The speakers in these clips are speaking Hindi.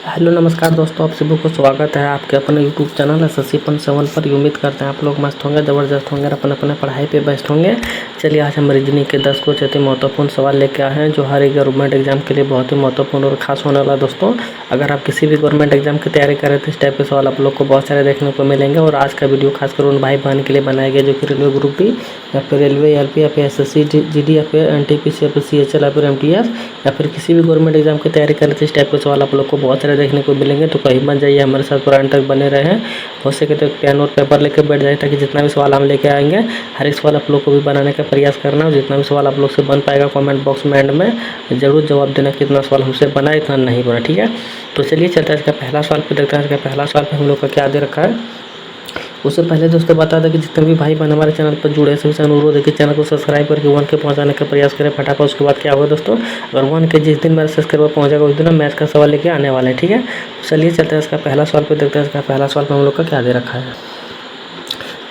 हेलो नमस्कार दोस्तों, आप सभी को स्वागत है आपके अपने यूट्यूब चैनल SSC-7 पर। उम्मीद करते हैं आप लोग मस्त होंगे, ज़बरदस्त होंगे और अपने अपने पढ़ाई पे बेस्ट होंगे। चलिए आज हम रीजनिंग के 10 कुछ अति महत्वपूर्ण सवाल लेके आए हैं जो हर एक गवर्नमेंट एग्जाम के लिए बहुत ही महत्वपूर्ण और खास होने वाला है। दोस्तों अगर आप किसी भी गवर्नमेंट एग्जाम की तैयारी कर रहे थे, इस टाइप के सवाल आप लोग को बहुत सारे देखने को मिलेंगे। और आज का वीडियो खासकर उन भाई बहन के लिए बनाया गया जो कि रेलवे ग्रुप डी या फिर रेलवे LP या फिर SSC GD या फिर NTPC या फिर CHL या फिर MTS या फिर किसी भी गवर्नमेंट एग्जाम की तैयारी कर रहे थे, इस टाइप के सवाल आप लोग को बहुत सारे देखने को मिलेंगे। तो कहीं मत जाइए, हमारे साथ पूरा अंत तक बने रहे। हो सके तो पेन और पेपर लेकर बैठ जाए ताकि जितना भी सवाल हम लेके आएंगे हर एक सवाल आप लोग को भी बनाने का प्रयास करना। और जितना भी सवाल आप लोग से बन पाएगा कमेंट बॉक्स में एंड में ज़रूर जवाब देना कि इतना सवाल हमसे बना इतना नहीं बना, ठीक है। तो चलिए चलते हैं इसका पहला सवाल पे देखते हैं। इसका पहला सवाल पे हम लोग का क्या दे रखा है। उससे पहले दोस्तों बता दें कि जितने भी भाई बहन हमारे चैनल पर जुड़े सभी से अनुरोध है कि चैनल को सब्सक्राइब करके 1 के पहुंचाने का प्रयास करें फटाफट। उसके बाद क्या होगा दोस्तों, अगर 1 के जिस दिन मेरा सब्सक्राइबर पहुंचेगा उस दिन हम मैथ का सवाल लेके आने वाले हैं, ठीक है। तो चलिए चलते हैं इसका पहला सवाल पे देखते हैं। इसका पहला सवाल पे हम लोग का क्या दे रखा है।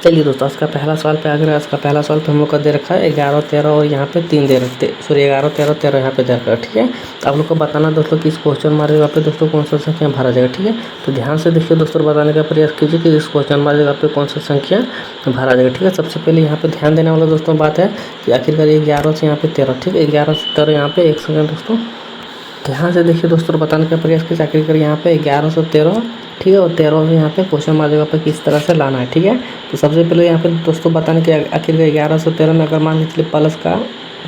चलिए दोस्तों इसका पहला सवाल पे आगे इसका पहला सवाल पे हम लोग का दे रखा है 11, 13 और यहाँ पे 3 दे रखते, सॉरी 11, 13, 13 यहाँ पे दे रखा है, ठीक है। तो आप लोग को बताना दोस्तों कि इस क्वेश्चन मार्क जगह पे दोस्तों कौन सा संख्या भरा जाएगा, ठीक है। तो ध्यान से देखिए दोस्तों, बताने का प्रयास कीजिए कि इस क्वेश्चन मार्क जगह पे कौन सा संख्या भरा जाएगा, ठीक है। सबसे पहले यहाँ पे ध्यान देने वाला दोस्तों बात है कि आखिरकार 11 से यहाँ पे 13, ठीक है। 11 से 13 यहाँ पे 1 सेकंड दोस्तों ध्यान से देखिए दोस्तों, बताने का प्रयास कीजिए आखिरकार यहाँ पे 11 से 13, ठीक है। और 13 से यहाँ पे क्वेश्चन मार्क जगह पे किस तरह से लाना है, ठीक है। तो सबसे पहले यहाँ पे दोस्तों बताने के आखिरकार 11 से 13 में अगर मान लीजिए प्लस का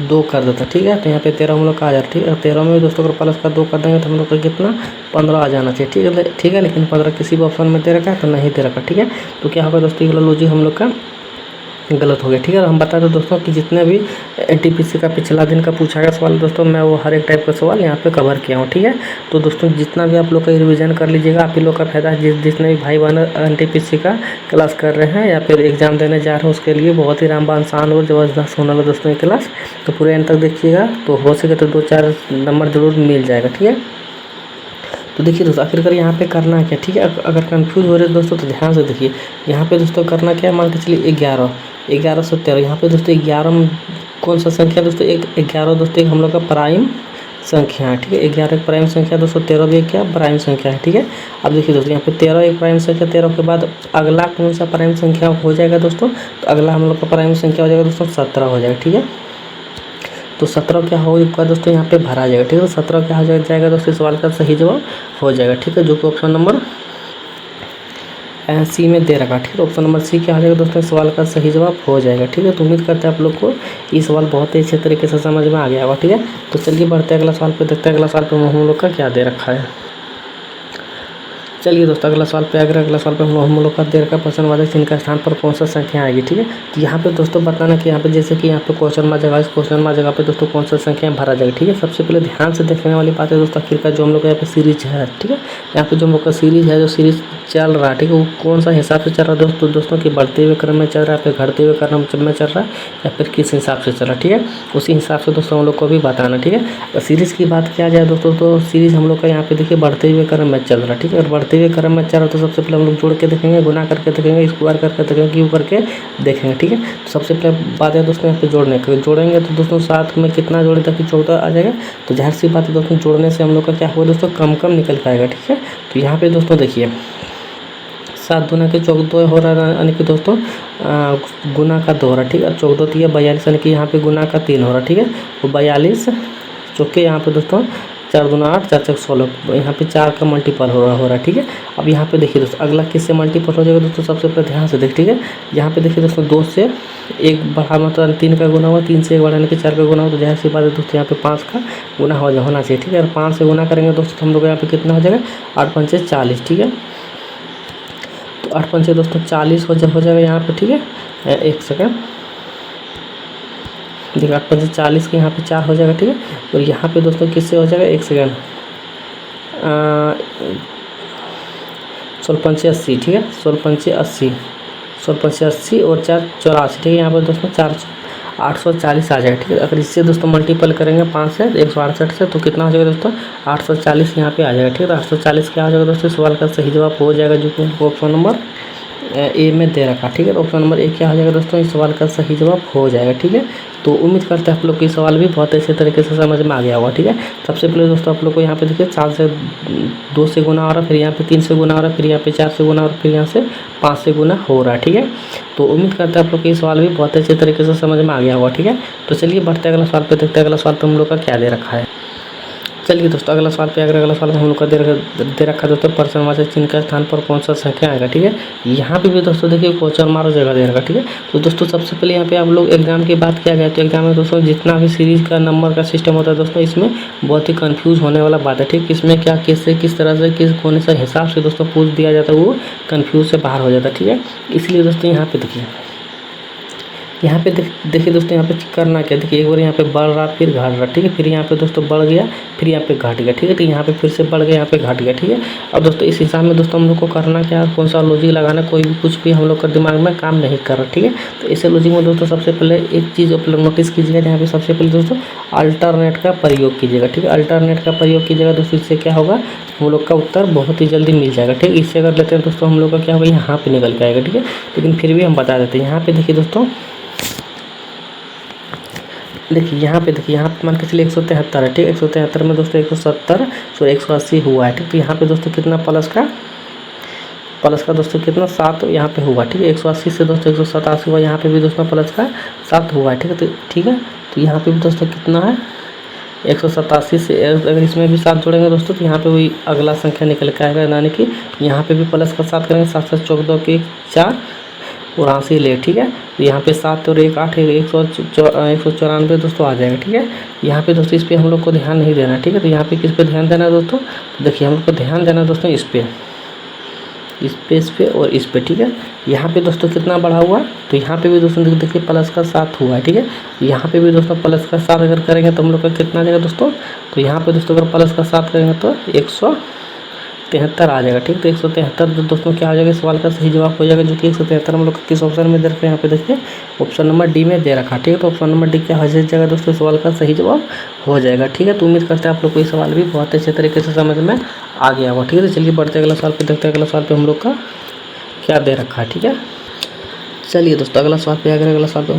2 कर देता, ठीक है। तो यहाँ पे 13 हम लोग का आ जाए, ठीक है। 13 में भी दोस्तों अगर प्लस का 2 कर देंगे तो हम लोग का कितना 15 आ जाना चाहिए, ठीक है, ठीक है। लेकिन 15 किसी भी ऑप्शन में दे रखा है तो नहीं दे रखा, ठीक है। तो क्या होगा दोस्तों, ये लॉजिक हम लोग का गलत हो गया, ठीक है। हम बता दें दोस्तों कि जितने भी NTPC का पिछला दिन का पूछा गया सवाल दोस्तों, मैं वो हर एक टाइप का सवाल यहाँ पे कवर किया हूँ, ठीक है। तो दोस्तों जितना भी आप लोग का रिवीजन कर लीजिएगा, आप ही लोग का फायदा है। जितने भी भाई बहन NTPC का क्लास कर रहे हैं या फिर एग्जाम देने जा रहे हैं उसके लिए बहुत ही रामबान आसान और ज़बरदस्त होने वाला दोस्तों ये क्लास। तो पूरे एंड तक देखिएगा, तो हो सके तो 2-4 नंबर ज़रूर मिल जाएगा, ठीक है। तो देखिए दोस्तों आखिरकार यहाँ पे करना क्या, ठीक है। अगर कंफ्यूज हो रहे हैं दोस्तों तो ध्यान से देखिए, यहाँ पे दोस्तों करना क्या है। मान के चलिए 11 से 13, यहाँ पे दोस्तों 11 में कौन सा संख्या दोस्तों, 11 दोस्तों एक हम लोग का प्राइम संख्या है, ठीक है। 11 एक प्राइम संख्या दोस्तों, 13 भी एक क्या प्राइम संख्या है, ठीक है। अब देखिए दोस्तों यहाँ पे 13 एक प्राइम संख्या, 13 के बाद अगला कौन सा प्राइम संख्या हो जाएगा दोस्तों। तो अगला हम लोग का प्राइम संख्या हो जाएगा दोस्तों 17 हो जाएगा, ठीक है। तो 17 क्या होगा दोस्तों, यहाँ पे भरा जाएगा, ठीक है। तो 17 क्या हो जाएगा दोस्तों, सवाल का सही जवाब हो जाएगा, ठीक है। जो कि ऑप्शन नंबर C में दे रखा, ठीक है। ऑप्शन नंबर C क्या हो जाएगा दोस्तों, सवाल का सही जवाब हो जाएगा, ठीक है। तो उम्मीद करते हैं आप लोग को ये सवाल बहुत ही अच्छे तरीके से समझ में आ गया होगा, ठीक है। तो चलिए बढ़ते हैं अगला सवाल पे देखते हैं। अगला सवाल पे हम लोग का क्या दे रखा है। चलिए दोस्तों अगला सवाल पे अगला सवाल पे हम लोग का दे रखा प्रश्नवाचक चिन्ह का स्थान पर कौन सा संख्या आएगी, ठीक है। तो यहाँ पे दोस्तों बताना कि यहाँ पे जैसे कि यहाँ पे क्वेश्चन मार्क जगह, इस क्वेश्चन मार्क जगह पे दोस्तों कौन सा संख्या भरा जाएगा, ठीक है। सबसे पहले ध्यान से देखने वाली बात है दोस्तों, आखिरकार जो हम लोग का यहाँ पे सीरीज है, ठीक है। यहाँ पे जो हम लोग का सीरीज है, जो सीरीज चल रहा है, ठीक है, वो कौन सा हिसाब से चल रहा है दोस्तों कि बढ़ते हुए क्रम में चल रहा है, फिर घटते हुए क्रम में चल रहा है, या फिर किस हिसाब से चल रहा है, ठीक है। उसी हिसाब से दोस्तों हम लोग को भी बताना, ठीक है। सीरीज़ की बात किया जाए दोस्तों तो सीरीज़ हम लोग का यहाँ पे देखिए बढ़ते हुए क्रम में चल रहा है, ठीक है। और बढ़ते हुए क्रम में चल रहा है तो सबसे पहले हम लोग जोड़ के देखेंगे, गुना करके देखेंगे, स्क्वायर करके देखेंगे, क्यूब करके देखेंगे, ठीक है। तो सबसे पहले बात है दोस्तों यहाँ पे जोड़ेंगे तो दोस्तों साथ में कितना जोड़े ताकि 14 आ जाएगा। तो जाहिर सी बात है दोस्तों, जोड़ने से हम लोग का क्या होगा दोस्तों, कम निकल पाएगा, ठीक है। तो यहाँ पे दोस्तों देखिए 7 दूना के 14 हो रहा है, यानी कि दोस्तों गुना का 2 हो रहा है, ठीक है। 14 तो 42 यानी कि यहाँ पे गुना का 3 हो रहा है, ठीक है। तो 42 चौके यहाँ पे दोस्तों 4 दूना 8, 4 चौक 16, यहाँ पे 4 का मल्टीपल हो रहा है, ठीक है। अब यहाँ पे देखिए दोस्तों अगला किससे मल्टीपल हो जाएगा दोस्तों, सबसे पहले ध्यान से देख, ठीक है। यहाँ पे देखिए दोस्तों 2 से 1 बढ़ा मतलब 3 का गुना हुआ, 3 से 1 बढ़ाने के 4 का गुना हुआ, तो जाहिर सी बात है दोस्तों यहाँ पे 5 का गुना होना चाहिए, ठीक है। और 5 से गुना करेंगे दोस्तों तो हम लोग यहाँ पे कितना हो जाएगा 8 पंचे 40, ठीक है। तो 8 पंचे दोस्तों 40 हो जाएगा यहाँ पे, ठीक है। 1 सेकेंड देखिए 8 पंचे 40 के यहाँ पे 4 हो जाएगा, ठीक है। और यहाँ पे दोस्तों किससे हो जाएगा, 1 सेकेंड 16 पंचे 80, ठीक है। 16 पंचे 80, 16 पंचे 80 और 4 84, ठीक है। यहाँ पर दोस्तों 840 आ जाएगा, ठीक है। अगर इससे दोस्तों मल्टीपल करेंगे 5 से 168 से तो कितना हो जाएगा दोस्तों 840 यहाँ पे आ जाएगा, ठीक है। 840 क्या हो जाएगा दोस्तों, सवाल का सही जवाब हो जाएगा जो कि ऑप्शन नंबर ए में दे रखा, ठीक है। तो ऑप्शन नंबर ए क्या हो जाएगा दोस्तों, इस सवाल का सही जवाब हो जाएगा, ठीक है। तो उम्मीद करते हैं आप लोग को ये सवाल भी बहुत अच्छे तरीके से समझ में आ गया होगा, ठीक है। सबसे पहले दोस्तों आप लोग को यहाँ पे देखिए 4 से 2 से गुना हो रहा है, फिर यहाँ पे 3 से गुना हो रहा है, फिर यहाँ पे 4 से गुना और फिर यहाँ से 5 से गुना हो रहा है, ठीक है। तो उम्मीद करते हैं आप लोग को ये सवाल भी बहुत अच्छे तरीके से समझ में आ गया होगा, ठीक है। तो चलिए बढ़ते अगला सवाल पे, देखते हैं अगला सवाल पे हम लोग का क्या दे रखा है। चलिए दोस्तों अगला सवाल पे, अगला सवाल में हम लोग का दे रखा दोस्तों, पर्सनवाचक चिन्ह के स्थान पर कौन सा संख्या आएगा, ठीक है। यहाँ पे भी दोस्तों देखिए क्वेश्चन मार्क जगह दे रखा, ठीक है। तो दोस्तों सबसे पहले यहाँ पे आप लोग एग्जाम की बात किया गया, तो एग्जाम में दोस्तों जितना भी सीरीज का नंबर का सिस्टम होता है दोस्तों, इसमें बहुत ही कन्फ्यूज होने वाला बात है, ठीक। इसमें क्या कैसे किस तरह से किस कौन सा हिसाब से दोस्तों पूछ दिया जाता है, वो कन्फ्यूज से बाहर हो जाता है, ठीक है। इसलिए दोस्तों यहाँ पे देखिए, यहाँ पे देखिए दोस्तों, यहाँ पे करना क्या, देखिए एक बार यहाँ पे बढ़ रहा फिर घट रहा, ठीक है। फिर यहाँ पे दोस्तों बढ़ गया फिर यहाँ पे घट गया, ठीक है। तो यहाँ पे फिर से बढ़ गया यहाँ पे घट गया, ठीक है। अब दोस्तों इस हिसाब में दोस्तों हम लोग को करना क्या, कौन सा लॉजिक लगाना, कोई भी कुछ भी हम लोग का दिमाग में काम नहीं कर रहा, ठीक है। तो इसे लॉजिक में दोस्तों सबसे पहले एक चीज़ आप लोग नोटिस कीजिएगा, यहाँ पे सबसे पहले दोस्तों अल्टरनेट का प्रयोग कीजिएगा, ठीक है। अल्टरनेट का प्रयोग कीजिएगा दोस्तों, इससे क्या होगा, हम लोग का उत्तर बहुत ही जल्दी मिल जाएगा, ठीक है। इससे अगर लेते हैं दोस्तों हम लोग का क्या होगा, यहाँ पे निकल के आएगा, ठीक है। लेकिन फिर भी हम बता देते हैं, यहाँ पे देखिए दोस्तों, देखिए यहाँ पे मान के चलिए 173 है, ठीक है। 173 में दोस्तों 170 और 180 हुआ है, ठीक। तो यहाँ पे दोस्तों कितना प्लस का दोस्तों कितना 7 यहाँ पे हुआ, ठीक है। 180 से दोस्तों 187 हुआ, यहाँ पे भी दोस्तों प्लस का 7 हुआ है, ठीक है। तो ठीक है, तो यहाँ पे भी दोस्तों कितना है 187 से अगर इसमें भी 7 जोड़ेंगे दोस्तों, तो यहाँ पे वही अगला संख्या निकल के आएगा, यानी कि यहाँ पे भी प्लस का 7 करेंगे, 7 7 14 के 4 और 80 ले, ठीक है। तो यहाँ पे 7 और 1 8 194 दोस्तों आ जाएगा, ठीक है। यहाँ पे दोस्तों इस पर हम लोग को ध्यान नहीं देना, ठीक है। तो यहाँ पे किस पे ध्यान देना है दोस्तों, तो देखिए हम लोग को ध्यान देना है दोस्तों इस पे और इस पे, ठीक है। यहाँ पे दोस्तों कितना बढ़ा हुआ, तो यहाँ पे भी दोस्तों देखिए प्लस का 7 हुआ है, ठीक है। यहाँ पे भी दोस्तों प्लस का 7 अगर करेंगे तो हम लोग का कितना आ जाएगा दोस्तों, तो यहाँ पे दोस्तों अगर प्लस का 7 करेंगे तो 173 आ जाएगा, ठीक। तो 173 दोस्तों क्या हो जाएगा, सवाल का सही जवाब हो जाएगा, जो कि 173 हम लोग किस ऑप्शन में दे रखा है, यहाँ पे देखिए ऑप्शन नंबर डी में दे रखा, ठीक है। तो ऑप्शन नंबर डी क्या हो जाएगा दोस्तों, सवाल का सही जवाब हो जाएगा, ठीक है। तो उम्मीद करते हैं आप लोग को ये सवाल भी बहुत अच्छे तरीके से समझ में आ गया होगा, ठीक है। तो चलिए बढ़ते अगला सवाल पे, देखते हैं अगला सवाल पे हम लोग का क्या दे रखा है, ठीक है। चलिए दोस्तों अगला सवाल पे हम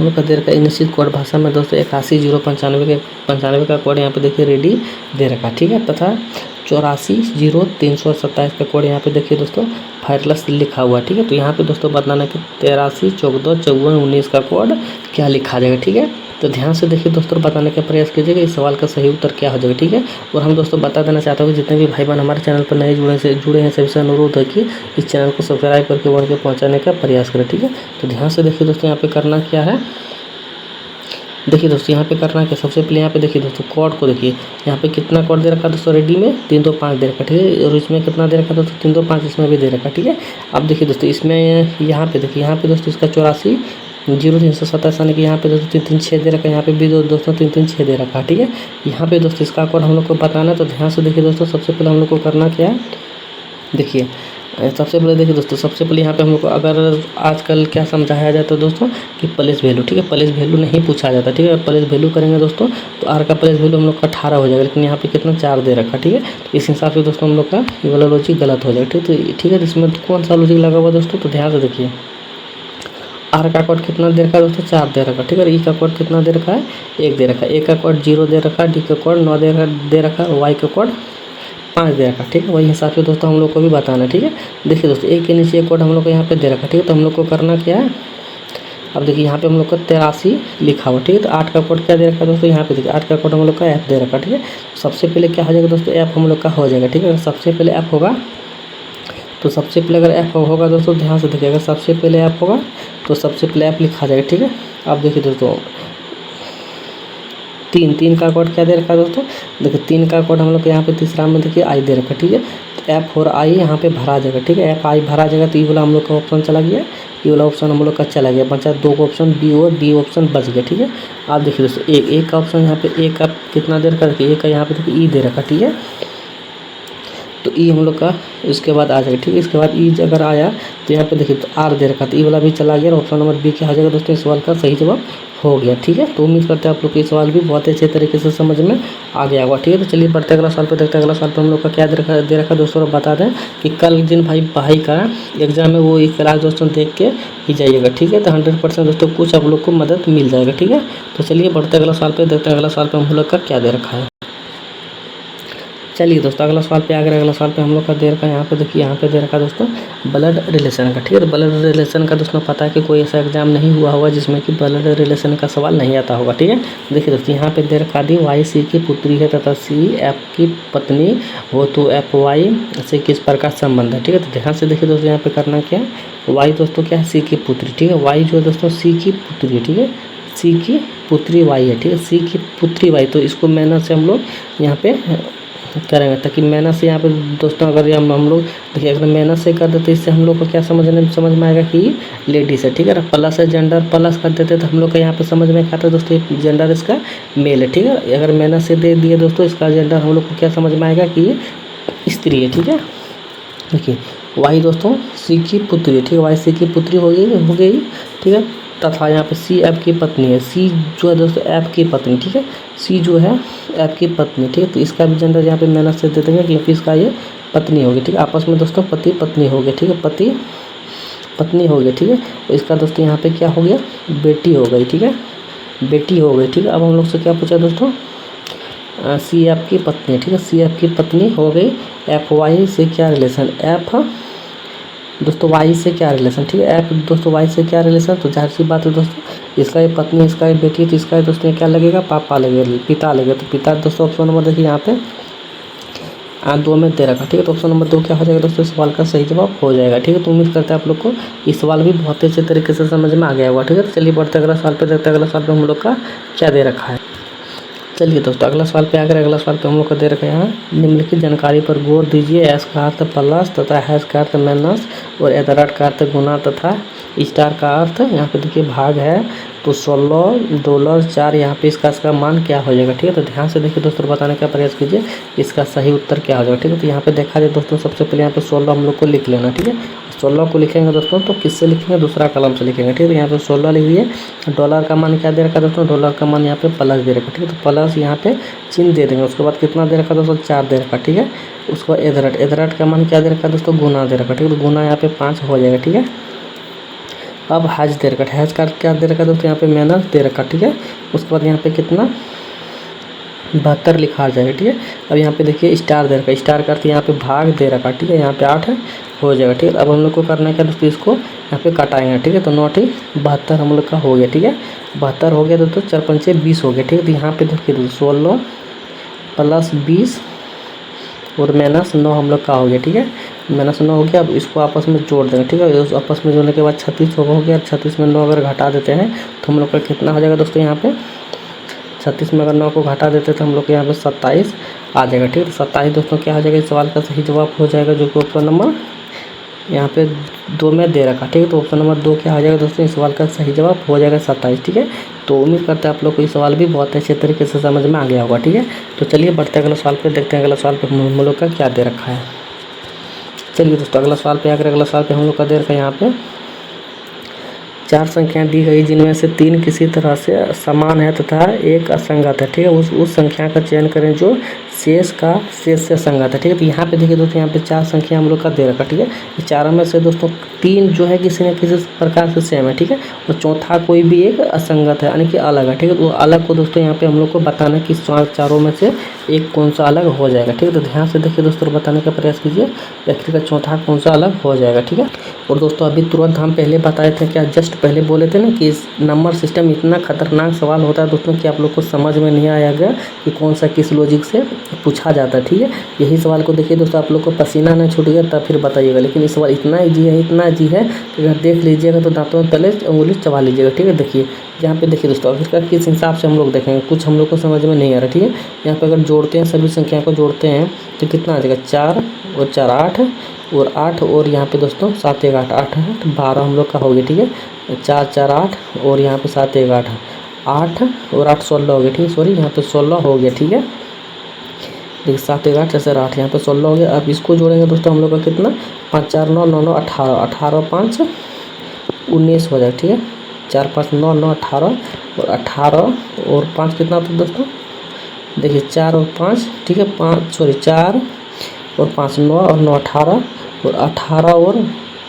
लोग का दे रखा है निश्चित कोड भाषा में दोस्तों 81 095 का कोड यहाँ पे देखिए रेडी दे रखा, ठीक है। तथा 84 0 327 का कोड यहाँ पे देखिए दोस्तों फायरलेस लिखा हुआ है, ठीक है। तो यहाँ पे दोस्तों बताना कि 83 14 54 19 का कोड क्या लिखा जाएगा, ठीक है। तो ध्यान से देखिए दोस्तों, बताने का प्रयास कीजिएगा इस सवाल का सही उत्तर क्या हो जाएगा, ठीक है। और हम दोस्तों बता देना चाहता हूँ कि जितने भी भाई बहन हमारे चैनल पर नए जुड़े हैं सभी से अनुरोध है कि इस चैनल को सब्सक्राइब करके बढ़ के पहुँचाने का प्रयास करें, ठीक है। तो ध्यान से देखिए दोस्तों, यहाँ पे करना क्या है, देखिए दोस्तों यहाँ पे करना क्या, सबसे पहले यहाँ पे देखिए दोस्तों कोड को देखिए, यहाँ पे कितना कोड दे रखा दोस्तों, रेडी में 325 दे रखा, ठीक है। और इसमें कितना दे रखा दोस्तों 325, इसमें भी दे रखा, ठीक है। अब देखिए दोस्तों इसमें यहाँ पे देखिए, यहाँ पे दोस्तों इसका 84 0 327 यानी कि यहाँ पे दोस्तों 336 दे रखा है, यहाँ पे भी दोस्तों 336 दे रखा है, ठीक है। यहाँ पे दोस्तों इसका कोड हम लोग को बताना है, तो ध्यान से देखिए दोस्तों, सबसे पहले हम लोग को करना क्या है, देखिए सबसे पहले देखिए दोस्तों, सबसे पहले यहाँ पे हम लोग को अगर आजकल क्या समझाया जाता है दोस्तों कि प्लेस वैल्यू, ठीक है। प्लेस वैल्यू नहीं पूछा जाता, ठीक है। प्लेस वैल्यू करेंगे दोस्तों तो आर का प्लेस वैल्यू हम लोग का 18 हो जाएगा, लेकिन यहाँ पे कितना 4 दे रखा, ठीक है। तो इस हिसाब से दोस्तों हम लोग का ये वाला लॉजिक गलत हो जाएगा, ठीक है। तो इसमें कौन सा लॉजिक लगा हुआ दोस्तों, तो ध्यान से देखिए आर का कोड कितना दे रखा है दोस्तों 4 दे रखा, ठीक है। ई का कोड कितना दे रखा है 1 दे रखा है, ए का कोड 0 दे रखा, डी का कोड 9 दे रखा, वाई का कोड 5 दे रखा, ठीक है। वही हिसाब से दोस्तों हम लोग को भी बताना है, ठीक है। देखिए दोस्तों एक के नीचे एक कोड हम लोग को यहाँ पे दे रखा, ठीक है। तो हम लोग को करना क्या है, अब देखिए यहाँ पे हम लोग को 83 लिखा हुआ, ठीक है। तो 8 का कोड क्या दे रखा है दोस्तों, यहाँ पे देखिए 8 का कोड हम लोग का एफ दे रखा, ठीक है। सबसे पहले क्या हो जाएगा दोस्तों, एफ हम लोग का हो जाएगा, ठीक है। अगर सबसे पहले एफ होगा तो सबसे पहले अगर एफ होगा दोस्तों, ध्यान से देखिए, अगर सबसे पहले एफ होगा तो सबसे पहले एफ लिखा जाएगा, ठीक है। अब देखिए दोस्तों 3 का कोड क्या दे रखा है दोस्तों, देखिए 3 का कोड हम लोग यहाँ पे तीसरा में देखिए आई दे रखा, ठीक है। तो एफ और आई यहाँ पे भरा जाएगा, ठीक है। एफ आई भरा जाएगा तो ये वाला हम लोग का ऑप्शन चला गया, ये वाला ऑप्शन हम लोग का चला गया, बचा 2 का ऑप्शन बी और डी ऑप्शन बच गया, ठीक है। आप देखिए दोस्तों एक का ऑप्शन यहाँ पे एक का कितना दे रखा, देखिए एक का यहाँ पे देखिए ई दे रखा, ठीक है। तो ई हम लोग का इसके बाद आ जाएगा, ठीक है। इसके बाद ई अगर आया तो यहाँ पे देखिए तो आर दे रखा, तो ई वाला भी चला गया और ऑप्शन नंबर बी क्या हो जाएगा दोस्तों, इस सवाल का सही जवाब हो गया। ठीक है, तो उम्मीद करते हैं आप लोग को ये सवाल भी बहुत अच्छे तरीके से समझ में आ गया होगा। ठीक है, तो चलिए बढ़ते अगला सवाल पे देखते हैं। अगला सवाल पे हम लोग का क्या दे रखा दोस्तों, बता दें कि कल जिन भाई का एग्जाम है वो एक क्लास दोस्तों देख के ही जाइएगा। ठीक है, तो 100% दोस्तों कुछ आप लोग को मदद मिल जाएगा। ठीक है, तो चलिए बढ़ते अगला सवाल पे देखते हैं। अगला सवाल पे हम लोग का क्या दे रखा है। चलिए दोस्तों अगला सवाल पे आ गया। अगला सवाल पे हम लोग का दे रखा है, यहाँ पे देखिए, यहाँ पे दे रखा है दोस्तों ब्लड रिलेशन का। ठीक है, तो ब्लड रिलेशन का दोस्तों पता है कि कोई ऐसा एग्जाम नहीं हुआ होगा जिसमें कि ब्लड रिलेशन का सवाल नहीं आता होगा। ठीक है, देखिए दोस्तों यहाँ पे दे रखा दी वाई सी की पुत्री है तथा सी एफ की पत्नी हो तो एफ वाई से किस प्रकार संबंध है। ठीक है, तो ध्यान से देखिए दोस्तों यहाँ पे करना क्या है, वाई दोस्तों क्या है, सी की पुत्री। ठीक है, वाई जो है दोस्तों सी की पुत्री है। ठीक है, सी की पुत्री वाई है। ठीक है, सी की पुत्री वाई, तो इसको मैनर से हम लोग यहाँ पे करेंगे, ताकि मेहनत से यहाँ पे दोस्तों अगर हम लोग देखिए अगर मेहनत से कर देते इससे हम लोग को क्या समझ में आएगा कि लेडीज़ है। ठीक है, प्लस है जेंडर प्लस कर देते तो हम लोग का यहाँ पे समझ में आता है दोस्तों जेंडर इसका मेल है। ठीक है, अगर मेहनत से दे दिए दोस्तों इसका जेंडर हम लोग को क्या समझ में आएगा कि ये स्त्री है। ठीक है, देखिए वाई दोस्तों सी की पुत्री है। ठीक है, वाई सी की पुत्री हो गई। ठीक है, तथा यहाँ पे सी एफ की पत्नी है। सी जो है दोस्तों एफ की पत्नी। ठीक है, सी जो है एफ की पत्नी। ठीक है, तो इसका भी जेंडर यहाँ पे मेहनत से दे देंगे क्योंकि इसका ये पत्नी होगी। ठीक है, आपस में दोस्तों पति पत्नी हो गया। ठीक है, पति पत्नी हो गया। ठीक है, तो इसका दोस्तों यहाँ पे क्या हो गया, बेटी हो गई। ठीक है, बेटी हो गई। ठीक है, अब हम लोग से क्या पूछा दोस्तों, सी एफ की पत्नी। ठीक है, सी एफ की पत्नी हो गई, एफ वाई से क्या रिलेशन, एफ दोस्तों वाई से क्या रिलेशन। ठीक है, एफ दोस्तों वाई से क्या रिलेशन, तो जाहिर सी बात है दोस्तों इसका ये पत्नी इसका ये बेटी, तो इसका दोस्तों क्या लगेगा, पापा लगेगा, पिता लगेगा। तो पिता दोस्तों ऑप्शन नंबर देखिए यहाँ पे 2 में दे रखा। ठीक है, तो ऑप्शन नंबर 2 क्या हो जाएगा दोस्तों, सवाल का सही जवाब हो जाएगा। ठीक है, तो उम्मीद करते हैं आप लोग को ये सवाल भी बहुत अच्छे तरीके से समझ में आ गया होगा। ठीक है, तो चलिए बढ़ते अगला सवाल पे देखते हैं। अगला सवाल पे हम लोग का क्या दे रखा है। चलिए दोस्तों अगला सवाल पे आकर अगला सवाल पे हम लोग को दे रखा है, यहाँ निम्नलिखित जानकारी पर गौर दीजिए। एस का अर्थ प्लस तथा हैश का अर्थ माइनस और एट का अर्थ गुना तथा स्टार का अर्थ यहाँ पे देखिए भाग है। तो $16 यहाँ पे इसका मान क्या हो जाएगा। ठीक है, तो ध्यान से देखिए दोस्तों बताने का प्रयास कीजिए इसका सही उत्तर क्या हो जाएगा। ठीक है, तो यहाँ पे देखा जाए दोस्तों सबसे पहले यहाँ पे 16 हम लोग को लिख लेना। ठीक है, 16 को लिखेंगे दोस्तों तो किससे लिखेंगे, दूसरा कलम से लिखेंगे। ठीक है, यहाँ पे 16 लिख दिए। डॉलर का मान क्या दे रखा दोस्तों, डॉलर का मान यहाँ पे प्लस दे रखा। ठीक है, तो प्लस यहाँ पे चिन्ह दे देंगे। उसके बाद कितना दे रखा दोस्तों, 4 दे रखा। ठीक है, उसको एदरट का मान क्या दे रखा दोस्तों, गुना दे रखा। ठीक है, तो गुना यहाँ पे 5 हो जाएगा। ठीक है, अब हैज दे रखा, हैज का क्या दे रखा दोस्तों, यहाँ पे माइनस दे रखा। ठीक है, उसके बाद यहाँ पे कितना 72 लिखा जाएगा। ठीक है, अब यहाँ पे देखिए स्टार दे रखा, स्टार का अर्थ यहाँ पे भाग दे रखा। ठीक है, यहाँ पे 8 हो जाएगा। ठीक है, अब हम लोग को करना है क्या दोस्तों, इसको यहाँ पे कटाएंगे। ठीक है, तो 9 72 हम लोग का हो गया। ठीक है, 72 हो गया दोस्तों, 4 पंचे 20 हो गया। ठीक है, तो यहाँ पे देखिए 16 प्लस 20 और -9 हम लोग का हो गया। ठीक है, -9 हो गया। अब इसको आपस में जोड़ देंगे। ठीक है, आपस में जोड़ने के बाद 36 हो गया। 36 में 9 अगर घटा देते हैं तो हम लोग का कितना हो जाएगा दोस्तों, यहाँ पे 36 में अगर 9 को घटा देते तो हम लोग के यहाँ पे 27 आ जाएगा। ठीक है, तो 27 दोस्तों क्या हो जाएगा, इस सवाल का सही जवाब हो जाएगा, जो कि ऑप्शन नंबर यहाँ पे 2 में दे रखा। ठीक है, तो ऑप्शन नंबर 2 क्या हो जाएगा दोस्तों, इस सवाल का सही जवाब हो जाएगा 27। ठीक है, तो उम्मीद करते हैं आप लोग को ये सवाल भी बहुत अच्छे तरीके से समझ में आ गया होगा। ठीक है, तो चलिए बढ़ते अगला सवाल पे देखते हैं अगला सवाल पे हम लोग का क्या दे रखा है। चलिए दोस्तों अगला सवाल पे आकर अगला सवाल पे हम लोग का दे रखा है, यहाँ पे 4 संख्याएं दी गई जिनमें से 3 किसी तरह से समान है तथा एक असंगत है। ठीक है, उस संख्या का चयन करें जो शेष से संगत है। ठीक है, तो यहाँ पे देखिए दोस्तों यहाँ पे 4 संख्या हम लोग का दे रखा। ठीक है, ये चारों में से दोस्तों 3 जो है किसी न किसी प्रकार से सेम है। ठीक है, और चौथा कोई भी एक असंगत है यानी कि अलग है। ठीक है, तो अलग को दोस्तों यहाँ पे हम लोग को बताना है कि चारों में से एक कौन सा अलग हो जाएगा। ठीक है, तो ध्यान से देखिए दोस्तों बताने का प्रयास कीजिए आखिर का चौथा कौन सा अलग हो जाएगा। ठीक है, और दोस्तों अभी तुरंत हम पहले बताए थे, क्या जस्ट पहले बोले थे ना कि इस नंबर सिस्टम इतना खतरनाक सवाल होता है दोस्तों कि आप लोग को समझ में नहीं आएगा कि कौन सा किस लॉजिक से पूछा जाता है। ठीक है, यही सवाल को देखिए दोस्तों आप लोग को पसीना न छूट गया तब फिर बताइएगा, लेकिन इस सवाल इतना ईजी है, इतना ईजी है कि अगर देख लीजिएगा तो दांतों तले उंगली चबा लीजिएगा। ठीक है, देखिए यहाँ पे देखिए दोस्तों आखिर का किस हिसाब से हम लोग देखेंगे, कुछ हम लोग को समझ में नहीं आ रहा। ठीक है, यहाँ पे अगर जोड़ते हैं सभी संख्या को जोड़ते हैं तो कितना आ जाएगा, 4 और 4 8 और 8 और यहाँ पे दोस्तों 7 1 8 8 8 12 हम लोग का हो गया। ठीक है, 4 4 8 और यहाँ पे 7 1 8 8 और 8 16 हो गया। ठीक है, सॉरी यहाँ पे 16 हो गया। ठीक है, देखिए 7 1 8 4 8 यहाँ पे 16 हो गया। अब इसको जोड़ेंगे दोस्तों हम लोग का कितना, 5 4 9 9 9 18 18 5 19 हो जाएगा। ठीक है, 4 5 9 9 18 और 18 और 5 कितना होता है दोस्तों, देखिए 4 और 5, ठीक है 4 और 5 9 और 9 18 और 18 और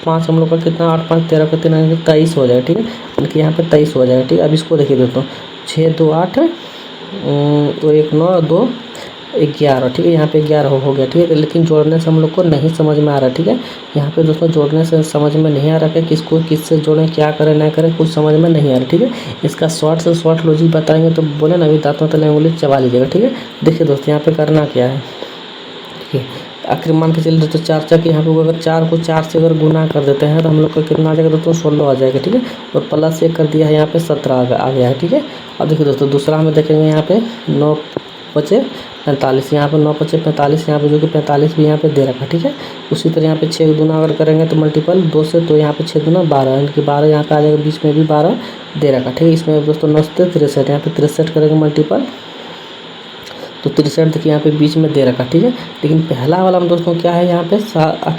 5 हम लोग का कितना 8 5 13 का 3 23 हो जाएगा, ठीक है, इनके यहाँ पे 23 हो जाएगा, ठीक है। अब इसको देखिए दोस्तों 6 2 8 और 1 9 2 11, ठीक है, यहाँ पे 11 हो गया, ठीक है। लेकिन जोड़ने से हम लोग को नहीं समझ में आ रहा है, ठीक है। यहाँ पे दोस्तों जोड़ने से समझ में नहीं आ रहा है कि किसको किससे जोड़ें, क्या करें ना करें, कुछ समझ में नहीं आ रहा, ठीक है। इसका शॉर्ट से शॉर्ट लॉजिक बताएंगे तो बोले ना अभी दांतों तले उंगली चबा लीजिएगा, ठीक है। देखिए दोस्तों यहाँ पे करना क्या है, ठीक है। आखिर मान के चलिए दोस्तों 4 4 के यहाँ पे अगर 4 को 4 से अगर गुना कर देते हैं तो हम लोग का कितना आ जाएगा दोस्तों 16 आ जाएगा, ठीक है। और प्लस 1 कर दिया है यहाँ पे 17 आ गया है, ठीक है। अब देखिए दोस्तों दूसरा हमें देखेंगे यहाँ पे 9 5 45, यहाँ पे 9 5 45, यहाँ पे जो कि 45 भी यहाँ पे दे रखा, ठीक है। उसी तरह यहाँ पे 6 गुना अगर करेंगे तो मल्टीपल 2 से, तो यहाँ पे 6 गुना 12, इनकी 12 यहाँ पे आ जाएगा, बीच में भी 12 दे रखा, ठीक है। इसमें दोस्तों 9 से 63, यहाँ पे 63 करेंगे मल्टीपल तो 63 देखिए यहाँ पे बीच में दे रखा, ठीक है। लेकिन पहला वाला में दोस्तों क्या है, यहाँ पे 4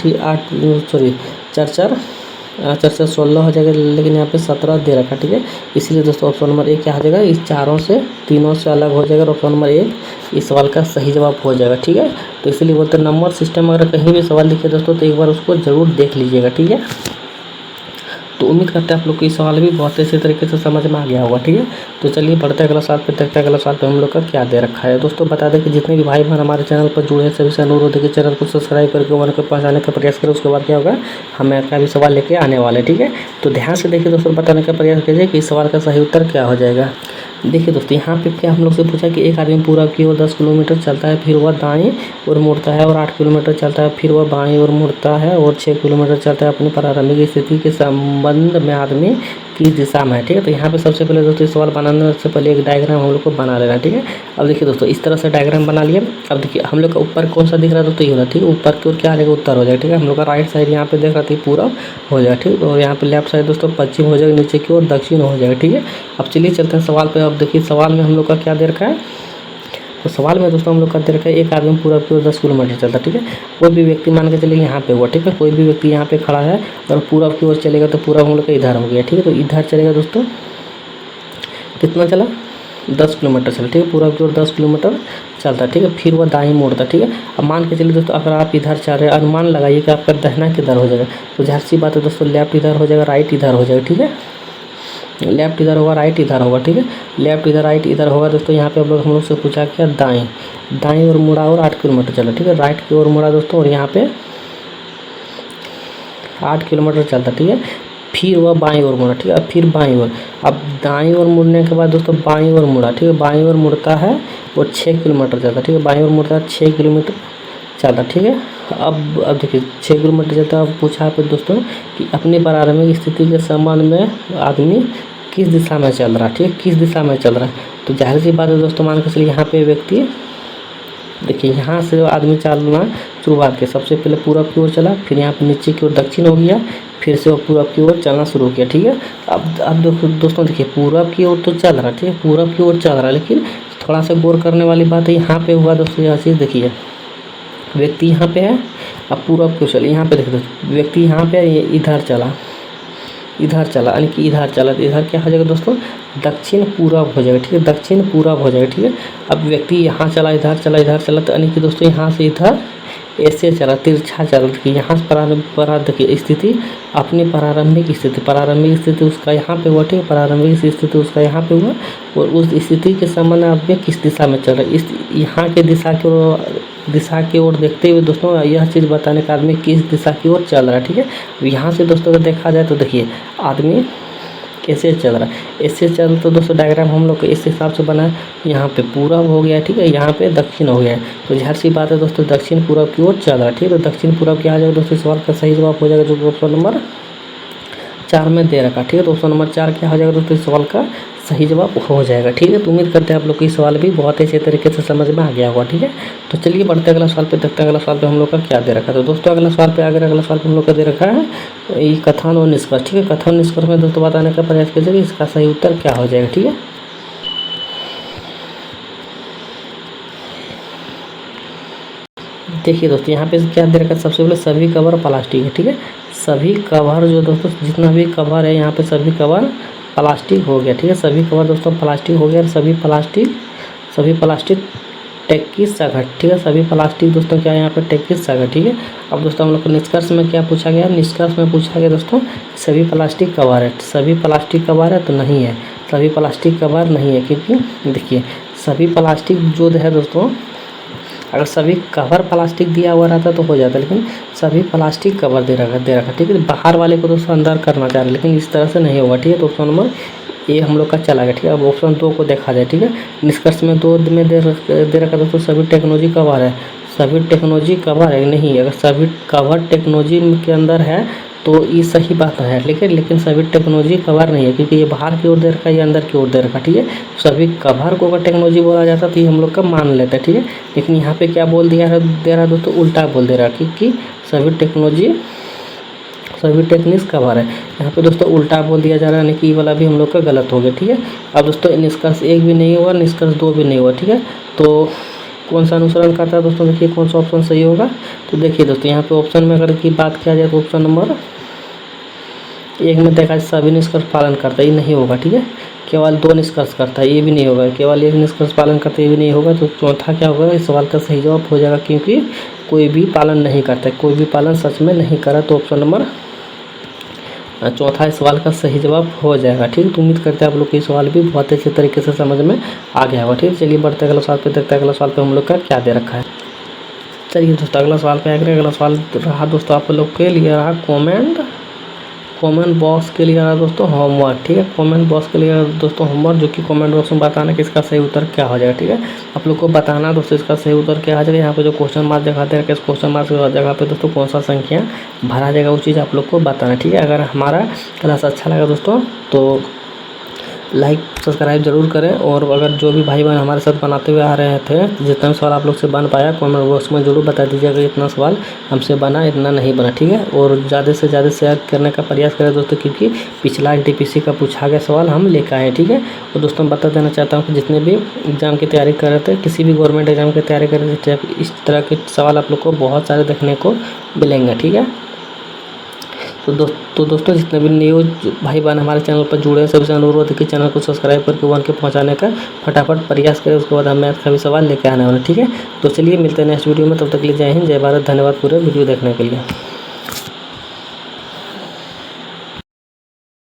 4 16 हो जाएगा, लेकिन यहाँ पे 17 दे रखा, ठीक है। इसीलिए दोस्तों ऑप्शन नंबर 1 क्या हो जाएगा, इस चारों से तीनों से अलग हो जाएगा, ऑप्शन नंबर 1 इस सवाल का सही जवाब हो जाएगा, ठीक है। तो इसीलिए बोलते हैं नंबर सिस्टम अगर कहीं भी सवाल लिखे दोस्तों तो एक बार उसको ज़रूर देख लीजिएगा, ठीक है। तो उम्मीद करते हैं आप लोग को ये सवाल भी बहुत अच्छे तरीके से समझ में आ गया होगा, ठीक है। तो चलिए बढ़ते हैं अगला सवाल पे, देखते हैं अगला सवाल पे हम लोग का क्या दे रखा है। दोस्तों बता दें कि जितने भी भाई बहन हमारे चैनल पर जुड़े हैं सभी से अनुरोध है कि चैनल को सब्सक्राइब करके वन को पहुँचाने का प्रयास करें। उसके बाद क्या होगा, हमें आपका भी सवाल लेके आने वाले, ठीक है। तो ध्यान से देखिए दोस्तों, बताने का प्रयास कीजिए कि इस सवाल का सही उत्तर क्या हो जाएगा। देखिए दोस्तों यहाँ पे क्या हम लोग से पूछा कि एक आदमी पूरब की ओर 10 किलोमीटर चलता है, फिर वह दाएं और मुड़ता है, और 8 किलोमीटर चलता है, फिर वह बाएं और मुड़ता है, और 6 किलोमीटर चलता है। अपनी प्रारंभिक स्थिति के संबंध में आदमी किस दिशा में है, ठीक है। तो यहाँ पे सबसे पहले दोस्तों सवाल बनाने से पहले एक डायग्राम हम लोग को बना लेना, ठीक है। अब देखिए दोस्तों इस तरह से डायग्राम बना लिया। अब देखिए हम लोग का ऊपर कौन सा दिख रहा है दोस्तों, ये हो रहा है, ठीक है। ऊपर की ओर क्या आ जाएगा, उत्तर हो जाएगा, ठीक है। हम लोग का राइट साइड यहाँ पे देख रहा था पूरब हो जाएगा, ठीक है। और यहाँ पे लेफ्ट साइड दोस्तों पश्चिम हो जाएगा, नीचे की ओर दक्षिण हो जाएगा, ठीक है। अब चलिए चलते हैं सवाल पे। अब देखिए सवाल में हम लोग का क्या दे रखा है, तो सवाल में दोस्तों हम लोग का दे रखा है एक आदमी पूरब की ओर 10 किलोमीटर चलता है, ठीक है। कोई भी व्यक्ति मान के चलिए यहाँ पे हुआ, ठीक है। कोई भी व्यक्ति यहाँ पे खड़ा है और पूरब की ओर चलेगा तो पूरब हम लोग का इधर हो गया, ठीक है। तो इधर चलेगा दोस्तों, कितना चला 10 किलोमीटर चला, ठीक है। पूरब की ओर 10 किलोमीटर चलता है, ठीक है। फिर वह दाएं मोड़ता है, ठीक है। अब मान के चलिए दोस्तों अगर आप इधर चल रहे हैं, अनुमान लगाइए कि आपका दाहिना किधर हो जाएगा, तो जाहिर सी बात है दोस्तों लेफ्ट इधर हो जाएगा, राइट इधर हो जाएगा, ठीक है। लेफ्ट इधर होगा, राइट इधर होगा, ठीक है। लेफ्ट इधर राइट इधर होगा दोस्तों। यहाँ पे हम लोग से पूछा क्या, दाएं और मुड़ा और 8 किलोमीटर चला, ठीक है। राइट की ओर मुड़ा दोस्तों और यहाँ पे 8 किलोमीटर चलता, ठीक है। फिर वह बाईं ओर मुड़ा, ठीक है। अब फिर बाईं ओर, अब दाईं ओर मुड़ने के बाद दोस्तों बाईं ओर मुड़ा, ठीक है। बाईं ओर मुड़ता है और 6 किलोमीटर चलता, ठीक है। बाईं ओर मुड़ता है 6 किलोमीटर चलता, ठीक है। अब देखिए 6 किलोमीटर चलता है। अब पूछा है दोस्तों कि अपनी प्रारंभिक स्थिति के संबंध में आदमी किस दिशा में चल रहा है, ठीक है। किस दिशा में चल रहा है, तो जाहिर सी बात है दोस्तों मान के चलिए यहाँ पे व्यक्ति देखिए यहाँ से आदमी चलना शुरुआत के सबसे पहले पूरब की ओर चला, फिर यहाँ पे नीचे की ओर दक्षिण हो गया, फिर से वो पूरब की ओर चलना शुरू किया, ठीक है। अब दोस्तों देखिए पूरब की ओर तो चल रहा है, ठीक है। पूरब की ओर चल रहा है, लेकिन थोड़ा सा गौर करने वाली बात है यहाँ पे हुआ दोस्तों। यह चीज़ देखिए व्यक्ति यहाँ पे है, अब पूरब की ओर चले, यहाँ पे देखिए दोस्तों व्यक्ति यहाँ पे इधर चला यानी कि इधर चला, तो इधर क्या हो जाएगा दोस्तों, दक्षिण पूरब हो जाएगा, ठीक है। दक्षिण पूरब हो जाएगा, ठीक है। अब व्यक्ति यहाँ चला, इधर चला तो यानी कि दोस्तों यहाँ से इधर ऐसे चला, तिरछा चला, देखिए यहाँ से देखिए स्थिति अपनी प्रारंभिक स्थिति उसका यहाँ पे हुआ, ठीक है। प्रारंभिक स्थिति उसका यहाँ पे हुआ और उस स्थिति के संबंध में किस दिशा में चल रहा है, इस यहाँ के दिशा की ओर देखते हुए दोस्तों यह चीज़ बताने का आदमी किस दिशा की ओर चल रहा है, ठीक है। यहाँ से दोस्तों अगर देखा जाए तो देखिए आदमी कैसे चल रहा है, ऐसे चल तो दोस्तों डायग्राम हम लोग इस हिसाब से बना है। यहाँ पे पूरब हो गया, ठीक है। यहाँ पे दक्षिण हो गया है, तो जाहिर सी बात है दोस्तों दक्षिण पूरब की ओर चल रहा है, ठीक है। तो दक्षिण पूरब क्या आ जाएगा दोस्तों, सवाल का सही जवाब हो जाएगा जो ऑप्शन नंबर 4 में दे रखा, ठीक है। तो ऑप्शन नंबर 4 क्या हो जाएगा दोस्तों, सवाल का सही जवाब हो जाएगा, ठीक है। तो उम्मीद करते हैं आप लोग को इस सवाल भी बहुत अच्छे तरीके से समझ में आ गया होगा, ठीक है। तो चलिए बढ़ते अगला सवाल पे, देखते हैं अगला सवाल पे हम लोग का क्या दे रखा है। तो दोस्तों अगला सवाल पे हम लोग का दे रखा है ये कथन और निष्कर्ष, ठीक है। कथन निष्कर्ष में दोस्तों बताने का प्रयास कीजिए कि इसका सही उत्तर क्या हो जाएगा, ठीक है। देखिए दोस्तों यहाँ पे क्या दे रखा है, सबसे पहले सभी कवर प्लास्टिक है, ठीक है। सभी कवर जो दोस्तों जितना भी कवर है यहाँ पे सभी कवर प्लास्टिक हो गया, ठीक है। सभी कवर दोस्तों प्लास्टिक हो गया, सभी प्लास्टिक टेक्कीस सघट, ठीक है। सभी प्लास्टिक दोस्तों क्या है यहाँ पे टेक्कीस सघट, ठीक है। अब दोस्तों हम लोग को निष्कर्ष में क्या पूछा गया, निष्कर्ष में पूछा गया दोस्तों सभी प्लास्टिक कवर है, सभी प्लास्टिक कवर है तो नहीं है, सभी प्लास्टिक कवर नहीं है, क्योंकि देखिए सभी प्लास्टिक जो है दोस्तों, अगर सभी कवर प्लास्टिक दिया हुआ रहता तो हो जाता, लेकिन सभी प्लास्टिक कवर दे रखा, ठीक है। बाहर वाले को दोस्तों अंदर करना चाह रहे, लेकिन इस तरह से नहीं होगा, ठीक है। तो ऑप्शन नंबर ए हम लोग का चला गया, ठीक है। अब ऑप्शन 2 को देखा जाए, ठीक है। निष्कर्ष में 2 में दे रखा दोस्तों सभी टेक्नोलॉजी कवर है, सभी टेक्नोलॉजी कवर है नहीं, अगर सभी कवर टेक्नोलॉजी के अंदर है तो ये सही बात है, लेकिन सभी टेक्नोलॉजी कवर नहीं है, क्योंकि ये बाहर की ओर दे रखा है, ये अंदर की ओर दे रखा, ठीक है। सभी कवर को अगर टेक्नोलॉजी बोला जाता तो ये हम लोग का मान लेते हैं, ठीक है। लेकिन यहाँ पे क्या बोल दिया है, दे रहा दोस्तों उल्टा बोल दे रहा, क्योंकि सभी टेक्निक्स कवर है, यहाँ पे दोस्तों उल्टा बोल दिया जा रहा है, यानी कि ये वाला भी हम लोग का गलत हो गया, ठीक है। अब दोस्तों निष्कर्ष 1 भी नहीं हुआ, निष्कर्ष 2 भी नहीं हुआ, ठीक है। तो कौन सा अनुसरण करता है दोस्तों, देखिए कौन सा ऑप्शन सही होगा। तो देखिए दोस्तों यहाँ पे ऑप्शन में अगर की बात किया जाए तो ऑप्शन नंबर 1 में देखा जाए सभी निष्कर्ष पालन करता है, ये नहीं होगा, ठीक है। केवल 2 निष्कर्ष करता है, ये भी नहीं होगा। केवल 1 निष्कर्ष पालन करता है, ये भी नहीं होगा। तो चौथा क्या होगा, इस सवाल का सही जवाब हो जाएगा, क्योंकि कोई भी पालन नहीं करता, कोई भी पालन सच में नहीं करा, तो ऑप्शन नंबर चौथा इस सवाल का सही जवाब हो जाएगा, ठीक है। तो उम्मीद करते हैं आप लोग को ये सवाल भी बहुत अच्छे तरीके से समझ में आ गया होगा, ठीक है। चलिए बढ़ते अगला सवाल पे, देखते हैं अगला सवाल पे हम लोग का क्या दे रखा है। चलिए दोस्तों अगला सवाल पे आगे, अगला सवाल रहा दोस्तों आप लोग के लिए रहा कमेंट बॉक्स के लिए रहा दोस्तों होमवर्क, ठीक है। कमेंट बॉक्स के लिए दोस्तों होमवर्क, जो कि कमेंट बॉक्स में बताना कि इसका सही उत्तर क्या हो जाएगा, ठीक है। आप लोग को बताना दोस्तों इसका सही उत्तर क्या आ जाएगा। यहाँ पे जो क्वेश्चन मार्क दिखाते हैं, इस क्वेश्चन मार्क की जगह पे दोस्तों कौन सा संख्या भरा जाएगा, वो चीज़ आप लोग को बताना, ठीक है। अगर हमारा क्लास अच्छा लगा दोस्तों तो लाइक सब्सक्राइब जरूर करें, और अगर जो भी भाई बहन हमारे साथ बनाते हुए आ रहे थे, जितना सवाल आप लोग से बन पाया कमेंट बॉक्स में जरूर बता दीजिएगा, इतना सवाल हमसे बना, इतना नहीं बना, ठीक है। और ज़्यादा से ज़्यादा शेयर करने का प्रयास करें दोस्तों, क्योंकि पिछला NTPC का पूछा गया सवाल हम लेकर आए, ठीक है। और दोस्तों बता देना चाहता हूँ कि जितने भी एग्ज़ाम की तैयारी कर रहे थे, किसी भी गवर्नमेंट एग्जाम की तैयारी कर रहे थे, इस तरह के सवाल आप लोग को बहुत सारे देखने को मिलेंगे, ठीक है। तो दोस्तों जितने भी न्यू भाई बहन हमारे चैनल पर जुड़े हैं, सबसे अनुरोध है कि चैनल को सब्सक्राइब करके 1 के पहुंचाने का फटाफट प्रयास करें, उसके बाद हम मैथ का भी सवाल लेकर आने वाले, ठीक है। तो चलिए मिलते हैं नेक्स्ट वीडियो में, तब तक के लिए जय हिंद, जय भारत, धन्यवाद पूरे वीडियो देखने के लिए।